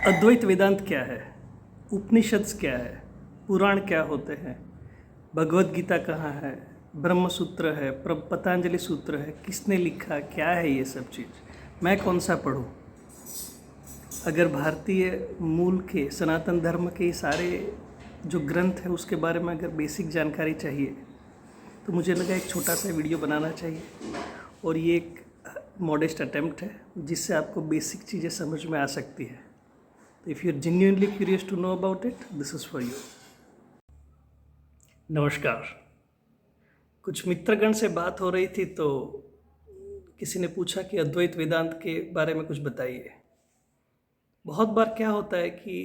अद्वैत वेदांत क्या है? उपनिषद क्या है? पुराण क्या होते हैं? भगवत गीता कहाँ है? ब्रह्म सूत्र है, पतंजलि सूत्र है, किसने लिखा, क्या है ये सब चीज़? मैं कौन सा पढ़ूँ? अगर भारतीय मूल के सनातन धर्म के सारे जो ग्रंथ है उसके बारे में अगर बेसिक जानकारी चाहिए तो मुझे लगा एक छोटा सा वीडियो बनाना चाहिए। और ये एक मॉडेस्ट अटेम्प्ट है जिससे आपको बेसिक चीज़ें समझ में आ सकती है। तो if you are genuinely curious to know about it, this is for you. नमस्कार। कुछ मित्रगण से बात हो रही थी तो किसी ने पूछा कि अद्वैत वेदांत के बारे में कुछ बताइए। बहुत बार क्या होता है कि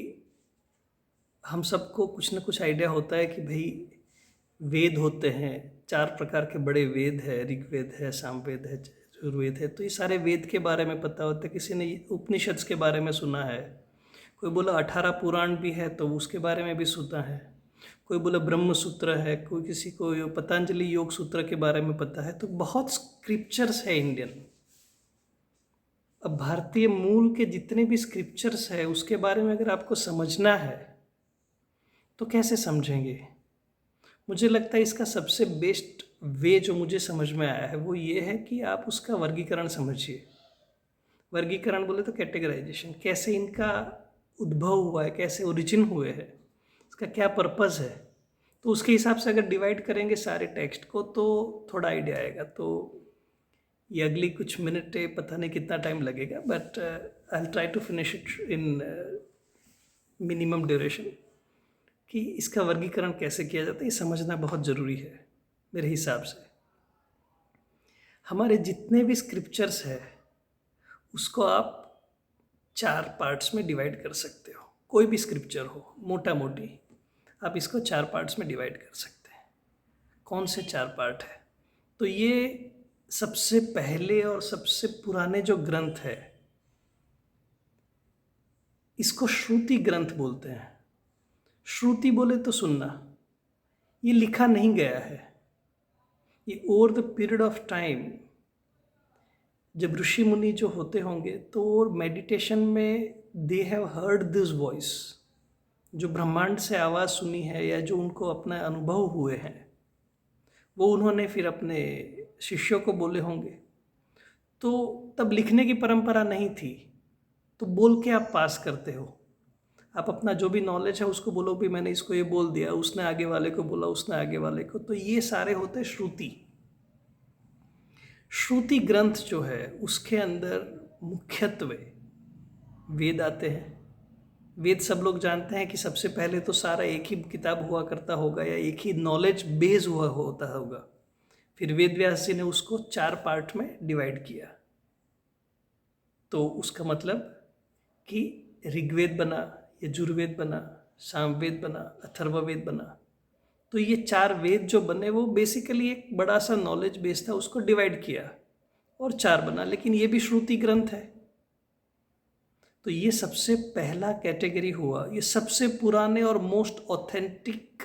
हम सबको कुछ न कुछ आइडिया होता है कि भाई वेद होते हैं, 4 प्रकार के बड़े वेद है, ऋग्वेद है, सामवेद है, यजुर्वेद है। तो ये सारे वेद के बारे में पता होता है। किसी ने उपनिषद के बारे में सुना है, कोई बोला 18 पुराण भी है तो उसके बारे में भी सुना है, कोई बोला ब्रह्म सूत्र है, कोई किसी को पतंजलि योग सूत्र के बारे में पता है। तो बहुत स्क्रिप्चर्स है इंडियन। अब भारतीय मूल के जितने भी स्क्रिप्चर्स है उसके बारे में अगर आपको समझना है तो कैसे समझेंगे? मुझे लगता है इसका सबसे बेस्ट वे जो मुझे समझ में आया है वो ये है कि आप उसका वर्गीकरण समझिए। वर्गीकरण बोले तो कैटेगराइजेशन, कैसे इनका उद्भव हुआ है, कैसे ओरिजिन हुए हैं, इसका क्या पर्पस है। तो उसके हिसाब से अगर डिवाइड करेंगे सारे टेक्स्ट को तो थोड़ा आइडिया आएगा। तो ये अगली कुछ मिनट पता नहीं कितना टाइम लगेगा, but I will try to finish it in minimum duration. कि इसका वर्गीकरण कैसे किया जाता है ये समझना बहुत ज़रूरी है मेरे हिसाब से। हमारे जितने भी स्क्रिप्चर्स है उसको आप 4 पार्ट्स में डिवाइड कर सकते हो। कोई भी स्क्रिप्चर हो, मोटा मोटी आप इसको 4 पार्ट्स में डिवाइड कर सकते हैं। कौन से 4 पार्ट है? तो ये सबसे पहले और सबसे पुराने जो ग्रंथ है इसको श्रुति ग्रंथ बोलते हैं। श्रुति बोले तो सुनना, ये लिखा नहीं गया है। ये over the period of time जब ऋषि मुनि जो होते होंगे तो मेडिटेशन में they have heard this voice, जो ब्रह्मांड से आवाज़ सुनी है या जो उनको अपना अनुभव हुए हैं वो उन्होंने फिर अपने शिष्यों को बोले होंगे। तो तब लिखने की परंपरा नहीं थी, तो बोल के आप पास करते हो। आप अपना जो भी नॉलेज है उसको बोलो भी मैंने इसको ये बोल दिया, उसने आगे वाले को बोला, उसने आगे वाले को। तो ये सारे होते हैं श्रुति। श्रुति ग्रंथ जो है उसके अंदर मुख्यत्वे वेद आते हैं। वेद सब लोग जानते हैं कि सबसे पहले तो सारा एक ही किताब हुआ करता होगा या एक ही नॉलेज बेस हुआ होता होगा। फिर वेद व्यास जी ने उसको 4 पार्ट में डिवाइड किया। तो उसका मतलब कि ऋग्वेद बना, यजुर्वेद बना, सामवेद बना, अथर्ववेद बना। तो ये 4 वेद जो बने वो बेसिकली एक बड़ा सा नॉलेज बेस था, उसको डिवाइड किया और 4 बना। लेकिन ये भी श्रुति ग्रंथ है। तो ये सबसे पहला कैटेगरी हुआ। ये सबसे पुराने और मोस्ट ऑथेंटिक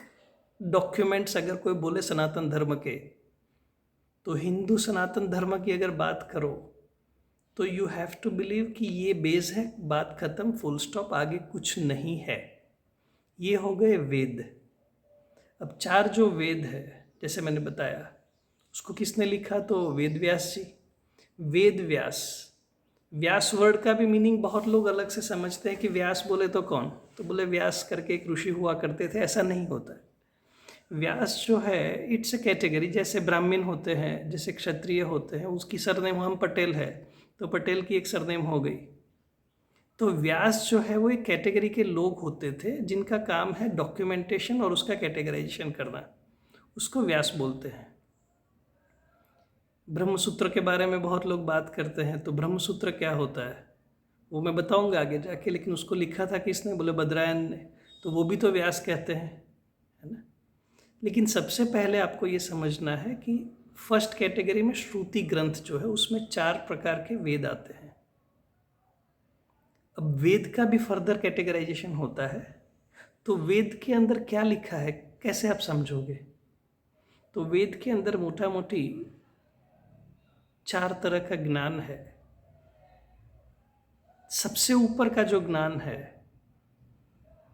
डॉक्यूमेंट्स अगर कोई बोले सनातन धर्म के, तो हिंदू सनातन धर्म की अगर बात करो तो यू हैव टू बिलीव कि ये बेस है, बात खत्म, फुल स्टॉप, आगे कुछ नहीं है। ये हो गए वेद। अब 4 जो वेद है जैसे मैंने बताया उसको किसने लिखा? तो वेद व्यास जी। वेद व्यास, व्यास वर्ड का भी मीनिंग बहुत लोग अलग से समझते हैं कि व्यास बोले तो कौन, तो बोले व्यास करके एक ऋषि हुआ करते थे। ऐसा नहीं होता है। व्यास जो है इट्स ए कैटेगरी। जैसे ब्राह्मण होते हैं, जैसे क्षत्रिय होते हैं, उसकी सरनेम हम पटेल है तो पटेल की एक सरनेम हो गई। तो व्यास जो है वो एक कैटेगरी के लोग होते थे जिनका काम है डॉक्यूमेंटेशन और उसका कैटेगराइजेशन करना, उसको व्यास बोलते हैं। ब्रह्मसूत्र के बारे में बहुत लोग बात करते हैं, तो ब्रह्मसूत्र क्या होता है वो मैं बताऊंगा आगे जाके। लेकिन उसको लिखा था किसने? बोले बद्रायन ने। तो वो भी तो व्यास कहते हैं, है ना। लेकिन सबसे पहले आपको ये समझना है कि फर्स्ट कैटेगरी में श्रुति ग्रंथ जो है उसमें 4 प्रकार के वेद आते हैं। अब वेद का भी फर्दर कैटेगराइजेशन होता है। तो वेद के अंदर क्या लिखा है कैसे आप समझोगे? तो वेद के अंदर मोटा मोटी 4 तरह का ज्ञान है। सबसे ऊपर का जो ज्ञान है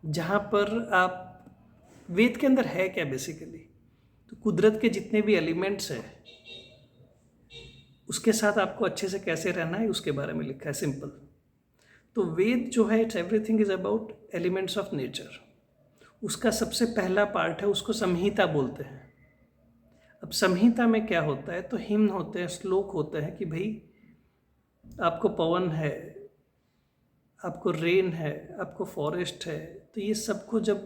जहाँ पर आप, वेद के अंदर है क्या बेसिकली, तो कुदरत के जितने भी एलिमेंट्स हैं उसके साथ आपको अच्छे से कैसे रहना है उसके बारे में लिखा है, सिंपल। तो वेद जो है, it's everything is about elements of nature. उसका सबसे पहला पार्ट है, उसको संहिता बोलते हैं। अब संहिता में क्या होता है, तो हिम्न होते हैं, श्लोक होते हैं कि भाई आपको पवन है, आपको रेन है, आपको फॉरेस्ट है, तो ये सबको जब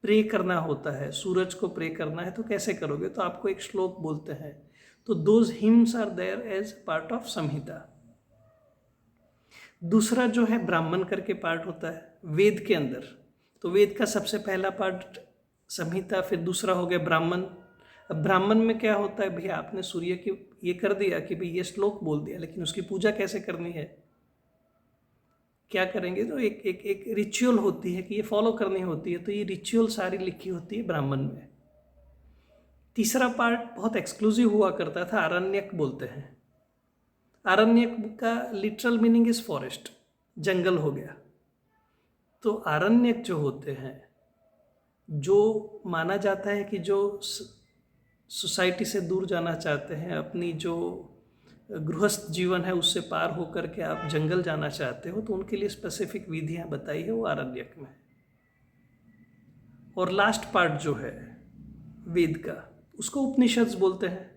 प्रे करना होता है, सूरज को प्रे करना है तो कैसे करोगे, तो आपको एक श्लोक बोलते हैं। तो those hymns are there as part of Samhita. दूसरा जो है ब्राह्मण करके पार्ट होता है वेद के अंदर। तो वेद का सबसे पहला पार्ट संहिता, फिर दूसरा हो गया ब्राह्मण। अब ब्राह्मण में क्या होता है, भैया आपने सूर्य की ये कर दिया कि भाई ये श्लोक बोल दिया, लेकिन उसकी पूजा कैसे करनी है, क्या करेंगे, तो एक एक एक रिचुअल होती है कि ये फॉलो करनी होती है। तो ये रिचुअल सारी लिखी होती है ब्राह्मण में। तीसरा पार्ट बहुत एक्सक्लूसिव हुआ करता था, आरण्यक बोलते हैं। आरण्यक का लिटरल मीनिंग इज फॉरेस्ट, जंगल हो गया। तो आरण्यक जो होते हैं, जो माना जाता है कि जो सोसाइटी से दूर जाना चाहते हैं, अपनी जो गृहस्थ जीवन है उससे पार होकर के आप जंगल जाना चाहते हो, तो उनके लिए स्पेसिफिक विधियां बताई है वो आरण्यक में। और लास्ट पार्ट जो है वेद का, उसको उपनिषद बोलते हैं।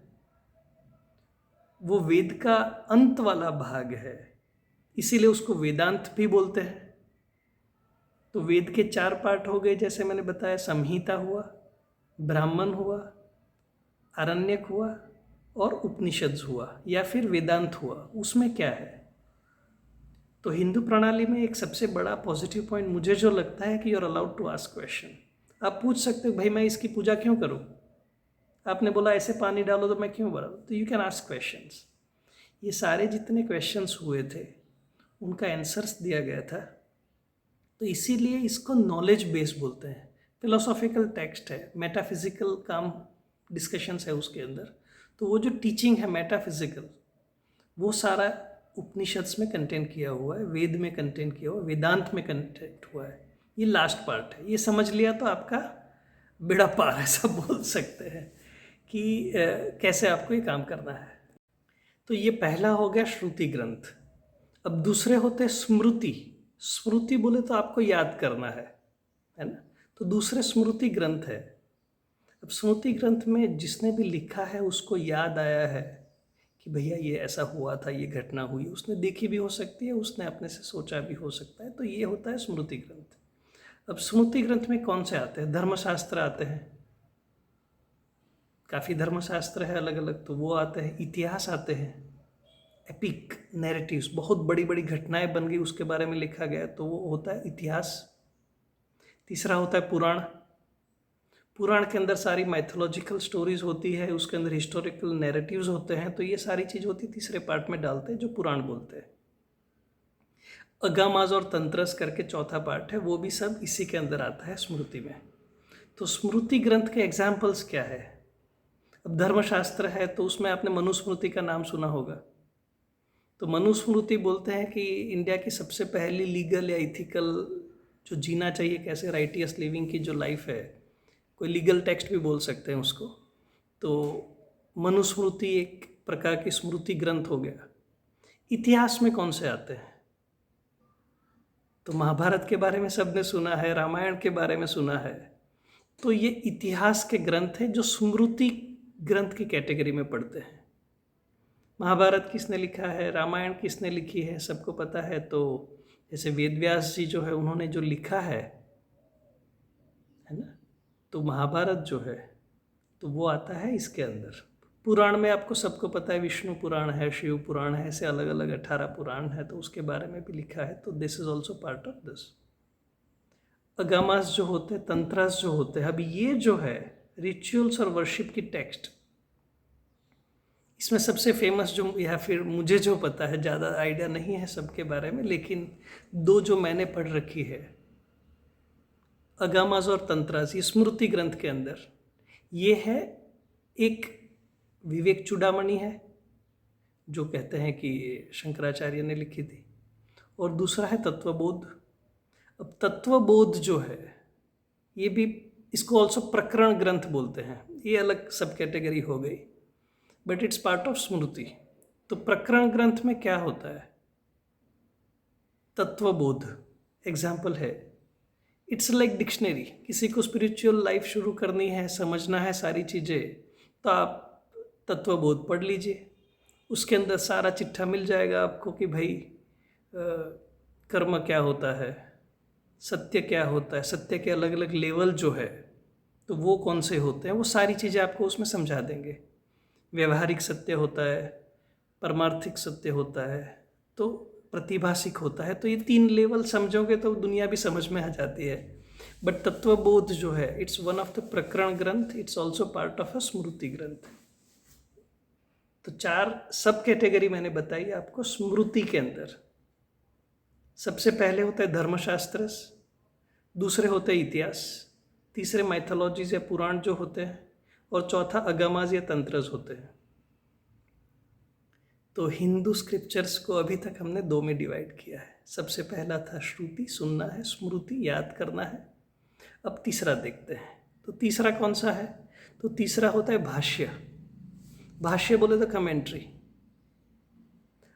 वो वेद का अंत वाला भाग है, इसीलिए उसको वेदांत भी बोलते हैं। तो वेद के 4 पार्ट हो गए, जैसे मैंने बताया, संहिता हुआ, ब्राह्मण हुआ, आरण्यक हुआ और उपनिषद हुआ, या फिर वेदांत हुआ। उसमें क्या है, तो हिंदू प्रणाली में एक सबसे बड़ा पॉजिटिव पॉइंट मुझे जो लगता है कि you are allowed to ask question. आप पूछ सकते हो भाई मैं इसकी पूजा क्यों करूं, आपने बोला ऐसे पानी डालो तो मैं क्यों भरा, तो यू कैन आस्क क्वेश्चंस। ये सारे जितने क्वेश्चंस हुए थे उनका आंसर्स दिया गया था। तो इसीलिए इसको नॉलेज बेस बोलते हैं। फिलोसॉफिकल टेक्स्ट है, मेटाफिजिकल काम डिस्कशंस है उसके अंदर। तो वो जो टीचिंग है मेटाफिजिकल, वो सारा उपनिषद्स में कंटेन किया हुआ है, वेद में कंटेन किया हुआ है, वेदांत में कंटेंट हुआ है। ये लास्ट पार्ट है, ये समझ लिया तो आपका बेड़ा पार, ऐसा बोल सकते हैं कि कैसे आपको ये काम करना है। तो ये पहला हो गया श्रुति ग्रंथ। अब दूसरे होते हैं स्मृति। स्मृति बोले तो आपको याद करना है ना, तो दूसरे स्मृति ग्रंथ है। अब स्मृति ग्रंथ में जिसने भी लिखा है उसको याद आया है कि भैया ये ऐसा हुआ था, ये घटना हुई, उसने देखी भी हो सकती है, उसने अपने से सोचा भी हो सकता है, तो ये होता है स्मृति ग्रंथ। अब स्मृति ग्रंथ में कौन से आते हैं, धर्मशास्त्र आते हैं, काफ़ी धर्मशास्त्र है अलग अलग, तो वो आते हैं। इतिहास आते हैं, एपिक नैरेटिव्स, बहुत बड़ी बड़ी घटनाएं बन गई उसके बारे में लिखा गया, तो वो होता है इतिहास। तीसरा होता है पुराण। पुराण के अंदर सारी माइथोलॉजिकल स्टोरीज होती है, उसके अंदर हिस्टोरिकल नैरेटिव्स होते हैं, तो ये सारी चीज़ होती है तीसरे पार्ट में डालते हैं जो पुराण बोलते हैं। अगामाज और तंत्रस करके चौथा पार्ट है, वो भी सब इसी के अंदर आता है स्मृति में। तो स्मृति ग्रंथ के एग्जाम्पल्स क्या है, अब धर्मशास्त्र है तो उसमें आपने मनुस्मृति का नाम सुना होगा। तो मनुस्मृति बोलते हैं कि इंडिया की सबसे पहली लीगल या इथिकल जो जीना चाहिए, कैसे राइटियस लिविंग की जो लाइफ है, कोई लीगल टेक्स्ट भी बोल सकते हैं उसको। तो मनुस्मृति एक प्रकार की स्मृति ग्रंथ हो गया। इतिहास में कौन से आते हैं, तो महाभारत के बारे में सबने सुना है, रामायण के बारे में सुना है, तो ये इतिहास के ग्रंथ हैं जो स्मृति ग्रंथ की कैटेगरी में पढ़ते हैं। महाभारत किसने लिखा है, रामायण किसने लिखी है, सबको पता है। तो जैसे वेदव्यास जी जो है उन्होंने जो लिखा है ना, तो महाभारत जो है तो वो आता है इसके अंदर। पुराण में आपको सबको पता है, विष्णु पुराण है, शिव पुराण है, ऐसे अलग अलग 18 पुराण है, तो उसके बारे में भी लिखा है। तो this is also part of this. Agamas जो होते हैं, तंत्रास जो होते हैं, अब ये जो है रिचुअल्स और वर्शिप की टेक्स्ट, इसमें सबसे फेमस जो, या फिर मुझे जो पता है, ज़्यादा आइडिया नहीं है सबके बारे में, लेकिन 2 जो मैंने पढ़ रखी है, अगामास और तंत्रास, ये स्मृति ग्रंथ के अंदर, ये है एक विवेक चूड़ामणि है जो कहते हैं कि शंकराचार्य ने लिखी थी, और दूसरा है तत्वबोध। अब तत्वबोध जो है, ये भी, इसको ऑल्सो प्रकरण ग्रंथ बोलते हैं, ये अलग सब कैटेगरी हो गई, बट इट्स पार्ट ऑफ स्मृति। तो प्रकरण ग्रंथ में क्या होता है? तत्वबोध एग्जाम्पल है, इट्स लाइक डिक्शनरी। किसी को स्पिरिचुअल लाइफ शुरू करनी है, समझना है सारी चीज़ें, तो आप तत्वबोध पढ़ लीजिए, उसके अंदर सारा चिट्ठा मिल जाएगा आपको कि भाई कर्म क्या होता है, सत्य क्या होता है, सत्य के अलग अलग लेवल जो है तो वो कौन से होते हैं, वो सारी चीज़ें आपको उसमें समझा देंगे। व्यवहारिक सत्य होता है, परमार्थिक सत्य होता है, तो प्रतिभासिक होता है। तो ये 3 लेवल समझोगे तो दुनिया भी समझ में आ जाती है। बट तत्वबोध जो है, it's one of the Prakarana Granth, it's also part of a Smriti Granth. तो 4 सब कैटेगरी मैंने बताई आपको स्मृति के अंदर। सबसे पहले होता है धर्मशास्त्र, दूसरे होते हैं इतिहास, तीसरे माइथोलॉजीज या पुराण जो होते हैं, और चौथा अगमाज या तंत्रज होते हैं। तो हिंदू स्क्रिप्चर्स को अभी तक हमने 2 में डिवाइड किया है। सबसे पहला था श्रुति, सुनना है, स्मृति, याद करना है। अब तीसरा देखते हैं, तो तीसरा कौन सा है? तो तीसरा होता है भाष्य। भाष्य बोले तो कमेंट्री।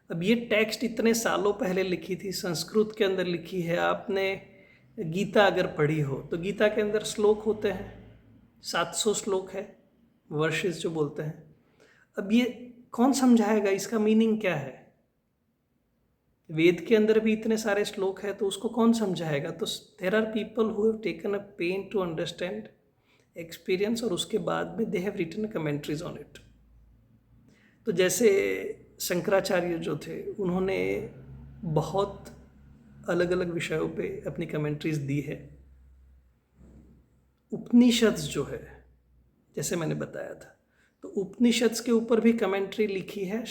अब ये टेक्स्ट इतने सालों पहले लिखी थी, संस्कृत के अंदर लिखी है। आपने गीता अगर पढ़ी हो तो गीता के अंदर श्लोक होते हैं, 700 श्लोक है, वर्सेस जो बोलते हैं। अब ये कौन समझाएगा इसका मीनिंग क्या है? वेद के अंदर भी इतने सारे श्लोक है, तो उसको कौन समझाएगा? तो there are people who have taken a pain to understand, experience, और उसके बाद में they have written commentaries on it. तो जैसे शंकराचार्य जो थे, उन्होंने बहुत अलग अलग विषयों पे अपनी कमेंट्रीज दी है। उपनिषद जो है, जैसे मैंने बताया था, तो उपनिषद के ऊपर भी कमेंट्री लिखी है,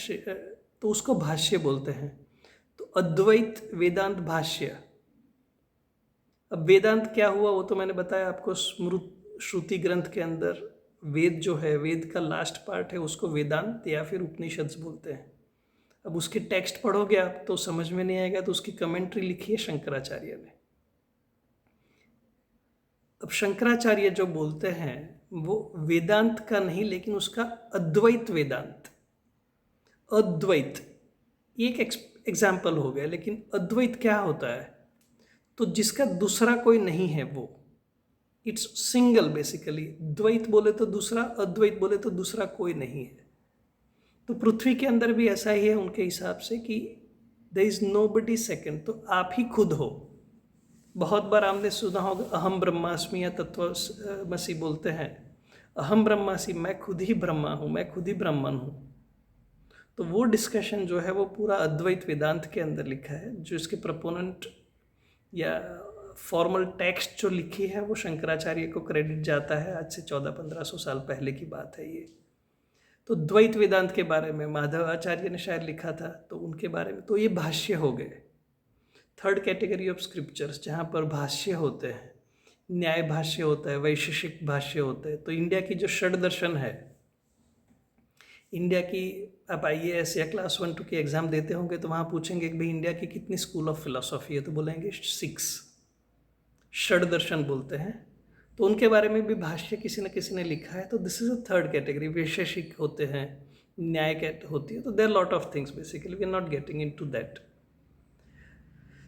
तो उसको भाष्य बोलते हैं। तो अद्वैत वेदांत भाष्य। अब वेदांत क्या हुआ वो तो मैंने बताया आपको। श्रुति ग्रंथ के अंदर वेद जो है, वेद का लास्ट पार्ट है, उसको वेदांत या फिर उपनिषद बोलते हैं। अब उसके टेक्स्ट पढ़ोगे आप तो समझ में नहीं आएगा, तो उसकी कमेंट्री लिखी है शंकराचार्य ने। अब शंकराचार्य जो बोलते हैं वो वेदांत का नहीं, लेकिन उसका अद्वैत वेदांत। अद्वैत एक एग्जाम्पल हो गया, लेकिन अद्वैत क्या होता है? तो जिसका दूसरा कोई नहीं है वो, इट्स सिंगल बेसिकली। द्वैत बोले तो दूसरा, अद्वैत बोले तो दूसरा कोई नहीं है। तो पृथ्वी के अंदर भी ऐसा ही है उनके हिसाब से कि देयर इज नोबडी सेकंड, तो आप ही खुद हो। बहुत बार आपने सुना होगा अहम ब्रह्मास्मि या तत्वमसि बोलते हैं, अहम ब्रह्मास्मि, मैं खुद ही ब्रह्मा हूँ, मैं खुद ही ब्रह्मन हूँ। तो वो डिस्कशन जो है वो पूरा अद्वैत वेदांत के अंदर लिखा है। जो इसके प्रपोनेंट या फॉर्मल टेक्स्ट जो लिखी है वो शंकराचार्य को क्रेडिट जाता है। आज से 1400-1500 साल पहले की बात है ये। तो द्वैत वेदांत के बारे में माधवाचार्य ने शायद लिखा था, तो उनके बारे में तो ये भाष्य हो गए। थर्ड कैटेगरी ऑफ स्क्रिप्चर्स जहाँ पर भाष्य होते हैं, न्याय भाष्य होता है, वैशेषिक भाष्य होते हैं। तो इंडिया की जो षड दर्शन है, इंडिया की, आप IAS या क्लास 1-2 की एग्जाम देते होंगे तो वहाँ पूछेंगे कि भाई इंडिया की कितनी स्कूल ऑफ फिलोसॉफी है, तो बोलेंगे 6। षड दर्शन बोलते हैं। तो उनके बारे में भी भाष्य किसी न किसी ने लिखा है। तो this is a third category. Vaisheshika होते हैं, न्याय होती है। तो there lot of things, basically we are not getting into that.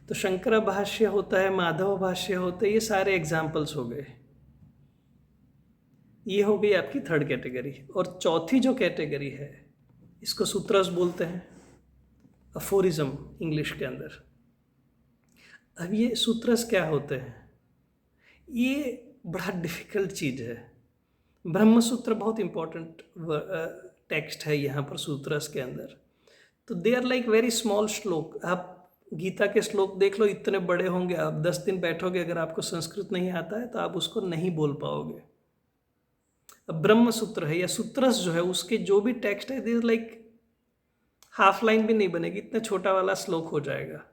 तो शंकर भाष्य होता है, माधव भाष्य होते हैं, ये सारे एग्जाम्पल्स हो गए। ये हो गई आपकी थर्ड कैटेगरी। और चौथी जो कैटेगरी है, इसको सूत्रस बोलते हैं, अफोरिज्म इंग्लिश के अंदर। अब ये सूत्रस क्या होते हैं? ये बड़ा डिफिकल्ट चीज़ है। ब्रह्म सूत्र बहुत इंपॉर्टेंट टेक्स्ट है यहाँ पर सूत्रस के अंदर। तो they are like very small shloka. आप गीता के श्लोक देख लो, इतने बड़े होंगे, आप 10 दिन बैठोगे, अगर आपको संस्कृत नहीं आता है तो आप उसको नहीं बोल पाओगे। अब ब्रह्म सूत्र है या सूत्रस जो है, उसके जो भी टेक्स्ट है, दे लाइक हाफ लाइन भी नहीं बनेगी, इतना छोटा वाला श्लोक हो जाएगा।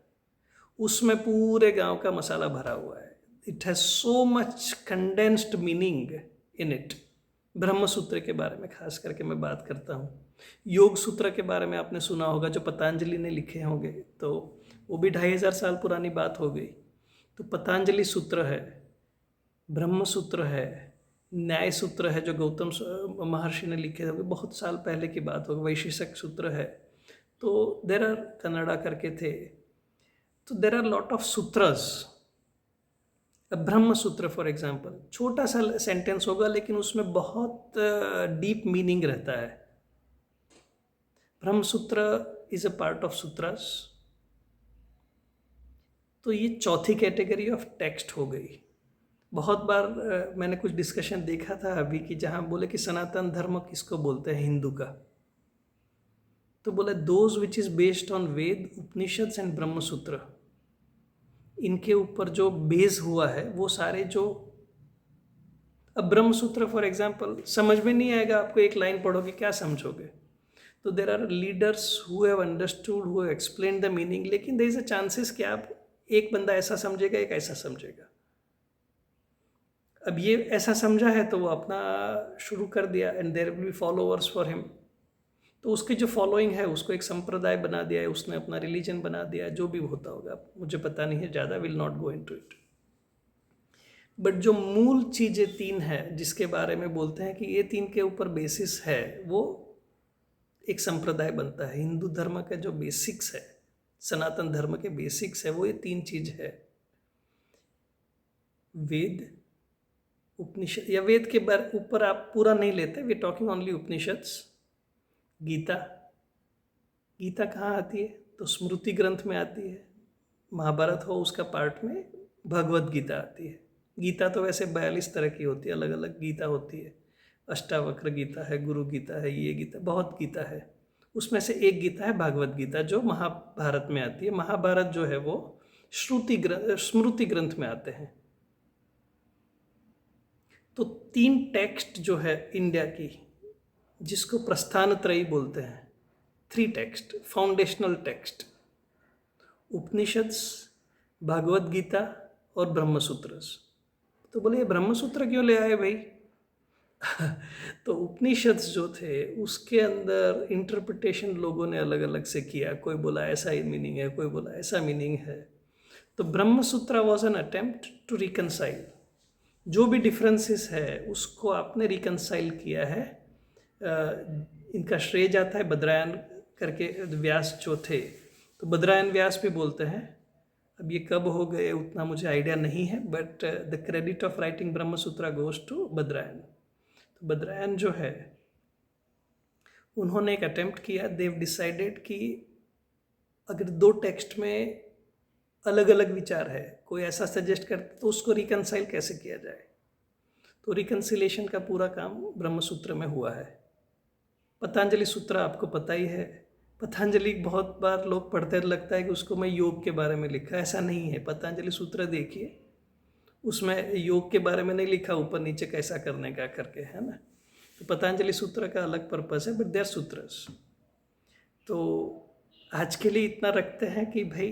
उसमें पूरे गांव का मसाला भरा हुआ है। It has so much condensed meaning in it. ब्रह्म सूत्र के बारे में खास करके मैं बात करता हूँ। योग सूत्र के बारे में आपने सुना होगा, जो पतंजलि ने लिखे होंगे, तो वो भी 2500 साल पुरानी बात हो गई। तो पतंजलि सूत्र है, ब्रह्म सूत्र है, न्याय सूत्र है जो गौतम महर्षि ने लिखे थे, बहुत साल पहले की बात होगी, वैशेषिक सूत्र है। तो देर आर, कन्नड़ा करके थे, तो there are lot of sutras. ब्रह्म सूत्र फॉर एग्जाम्पल, छोटा सा सेंटेंस होगा लेकिन उसमें बहुत डीप मीनिंग रहता है। ब्रह्म सूत्र is a part of sutras. तो ये चौथी कैटेगरी ऑफ टेक्स्ट हो गई। बहुत बार मैंने कुछ डिस्कशन देखा था अभी कि जहाँ बोले कि सनातन धर्म किसको बोलते हैं हिंदू का, तो बोले those which is based on Veda, Upanishads and Brahma Sutra. इनके ऊपर जो बेस हुआ है वो सारे जो, अब ब्रह्म सूत्र फॉर एग्जाम्पल समझ में नहीं आएगा, आपको एक लाइन पढ़ोगे क्या समझोगे? तो there are leaders who have understood, who have explain the meaning, लेकिन देयर इज अ चांसेस कि आप, एक बंदा ऐसा समझेगा, एक ऐसा समझेगा। अब ये ऐसा समझा है तो वो अपना शुरू कर दिया, and there will be followers for him. तो उसकी जो फॉलोइंग है उसको एक संप्रदाय बना दिया है, उसने अपना रिलीजन बना दिया है, जो भी होता होगा मुझे पता नहीं है ज़्यादा, will not go into it. But जो मूल चीज़ें तीन है जिसके बारे में बोलते हैं कि ये तीन के ऊपर बेसिस है, वो एक संप्रदाय बनता है। हिंदू धर्म का जो बेसिक्स है, सनातन धर्म के बेसिक्स है, वो ये तीन चीज है। वेद, उपनिषद, या वेद के ऊपर आप पूरा नहीं लेते, we talking only Upanishads. Gita, Gita कहाँ आती है? तो स्मृति ग्रंथ में आती है। महाभारत हो उसका पार्ट में भगवत गीता आती है। गीता तो वैसे 42 तरह की होती है, अलग अलग गीता होती है। अष्टावक्र गीता है, गुरु गीता है, ये गीता, बहुत गीता है। उसमें से एक गीता है भागवत गीता जो महाभारत में आती है। महाभारत जो है वो स्मृति ग्रंथ में आते हैं। तो तीन टेक्स्ट जो है इंडिया की, जिसको प्रस्थान त्रयी बोलते हैं, 3 text, foundational text, Upanishads, Bhagavad Gita और ब्रह्मसूत्रस। तो बोले ब्रह्मसूत्र क्यों ले आए भाई? तो उपनिषद्स जो थे उसके अंदर इंटरप्रिटेशन लोगों ने अलग अलग से किया, कोई बोला ऐसा ही मीनिंग है, कोई बोला ऐसा मीनिंग है। तो Brahmasutra was an attempt to reconcile, जो भी डिफरेंसेस है उसको आपने रिकनसाइल किया है। इनका श्रेय जाता है बद्रायन करके व्यास जो थे, तो बद्रायन व्यास भी बोलते हैं। अब ये कब हो गए उतना मुझे आइडिया नहीं है, but the credit of writing Brahmasutra goes to Badrayan. तो बद्रायन जो है उन्होंने एक अटेम्प्ट किया, देव डिसाइडेड कि अगर 2 टेक्स्ट में अलग अलग विचार है, कोई ऐसा सजेस्ट करता तो उसको रिकनसाइल कैसे किया जाए। तो रिकन्सिलेशन का पूरा काम ब्रह्मसूत्र में हुआ है। पतंजलि सूत्र आपको पता ही है। पतंजलि बहुत बार लोग पढ़ते लगता है कि उसको मैं योग के बारे में लिखा, ऐसा नहीं है। पतंजलि सूत्र देखिए, उसमें योग के बारे में नहीं लिखा ऊपर नीचे कैसा करने का करके, है ना। तो पतंजलि सूत्र का अलग पर्पस है, बट देयर सूत्रस। तो आज के लिए इतना रखते हैं कि भाई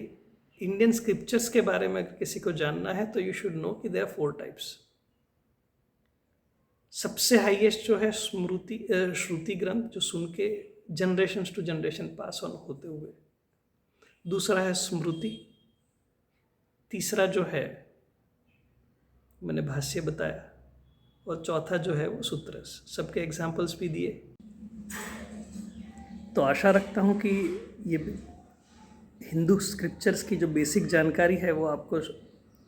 इंडियन स्क्रिप्चर्स के बारे में किसी को जानना है तो यू शुड नो कि देयर 4 टाइप्स। सबसे हाईएस्ट जो है श्रुति ग्रंथ, जो सुन के generation to generation pass on होते हुए। दूसरा है स्मृति। तीसरा जो है मैंने भाष्य बताया, और चौथा जो है वो सूत्रस। सबके एग्जाम्पल्स भी दिए। तो आशा रखता हूँ कि ये हिंदू स्क्रिप्चर्स की जो बेसिक जानकारी है वो आपको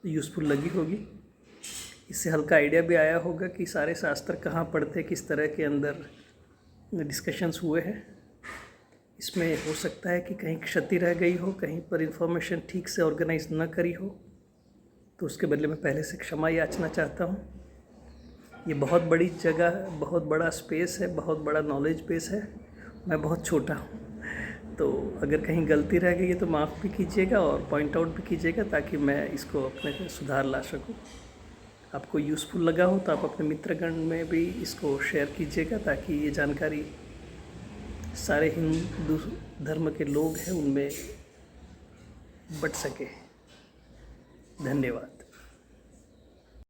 यूज़फुल लगी होगी। इससे हल्का आइडिया भी आया होगा कि सारे शास्त्र कहाँ पढ़ते, किस तरह के अंदर डिस्कशंस हुए हैं। इसमें हो सकता है कि कहीं क्षति रह गई हो, कहीं पर इन्फॉर्मेशन ठीक से ऑर्गेनाइज न करी हो, तो उसके बदले में पहले से क्षमा याचना चाहता हूँ। ये बहुत बड़ी जगह, बहुत बड़ा स्पेस है, बहुत बड़ा नॉलेज बेस है, मैं बहुत छोटा हूँ। तो अगर कहीं गलती रह गई है तो माफ़ भी कीजिएगा और पॉइंट आउट भी कीजिएगा, ताकि मैं इसको अपने में सुधार ला सकूँ। आपको यूज़फुल लगा हो तो आप अपने मित्रगण में भी इसको शेयर कीजिएगा, ताकि ये जानकारी सारे हिंदू धर्म के लोग हैं उनमें बट सके। धन्यवाद।